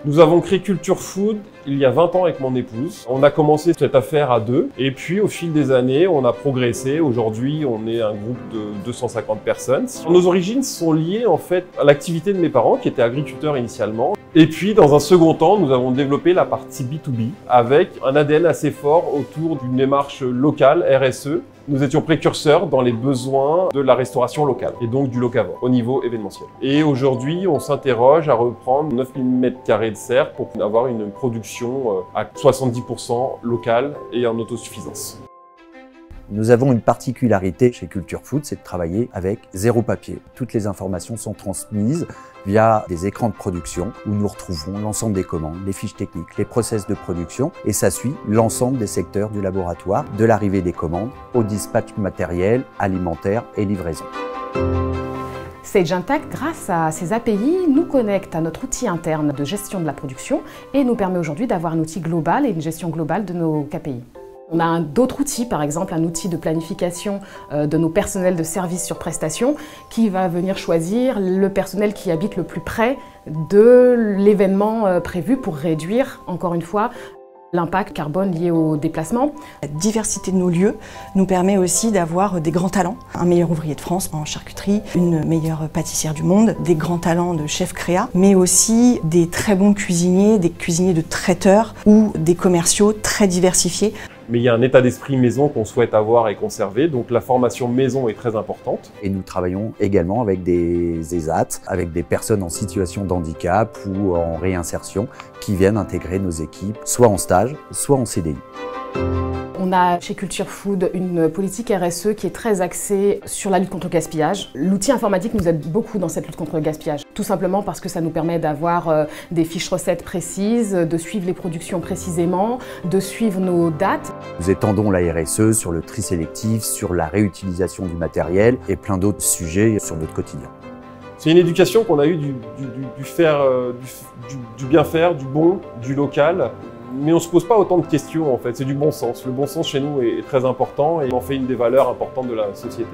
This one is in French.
Nous avons créé Culture Food il y a 20 ans avec mon épouse. On a commencé cette affaire à deux et puis au fil des années, on a progressé. Aujourd'hui, on est un groupe de 250 personnes. Nos origines sont liées en fait à l'activité de mes parents qui étaient agriculteurs initialement. Et puis dans un second temps, nous avons développé la partie B2B avec un ADN assez fort autour d'une démarche locale, RSE. Nous étions précurseurs dans les besoins de la restauration locale et donc du locavore au niveau événementiel. Et aujourd'hui, on s'interroge à reprendre 9000 m² de serre pour avoir une production à 70% locale et en autosuffisance. Nous avons une particularité chez Culture Food, c'est de travailler avec zéro papier. Toutes les informations sont transmises via des écrans de production où nous retrouvons l'ensemble des commandes, les fiches techniques, les process de production et ça suit l'ensemble des secteurs du laboratoire, de l'arrivée des commandes au dispatch matériel, alimentaire et livraison. Sage Intacct, grâce à ces API, nous connecte à notre outil interne de gestion de la production et nous permet aujourd'hui d'avoir un outil global et une gestion globale de nos KPI. On a d'autres outils, par exemple un outil de planification de nos personnels de service sur prestation qui va venir choisir le personnel qui habite le plus près de l'événement prévu pour réduire, encore une fois, l'impact carbone lié au déplacement. La diversité de nos lieux nous permet aussi d'avoir des grands talents. Un meilleur ouvrier de France en charcuterie, une meilleure pâtissière du monde, des grands talents de chef créa, mais aussi des très bons cuisiniers, des cuisiniers de traiteurs ou des commerciaux très diversifiés. Mais il y a un état d'esprit maison qu'on souhaite avoir et conserver, donc la formation maison est très importante. Et nous travaillons également avec des ESAT, avec des personnes en situation de handicap ou en réinsertion qui viennent intégrer nos équipes, soit en stage, soit en CDI. On a chez Culture Food une politique RSE qui est très axée sur la lutte contre le gaspillage. L'outil informatique nous aide beaucoup dans cette lutte contre le gaspillage. Tout simplement parce que ça nous permet d'avoir des fiches recettes précises, de suivre les productions précisément, de suivre nos dates. Nous étendons la RSE sur le tri sélectif, sur la réutilisation du matériel et plein d'autres sujets sur notre quotidien. C'est une éducation qu'on a eue du bien faire, du bon, du local. Mais on ne se pose pas autant de questions en fait, c'est du bon sens. Le bon sens chez nous est très important et on en fait une des valeurs importantes de la société.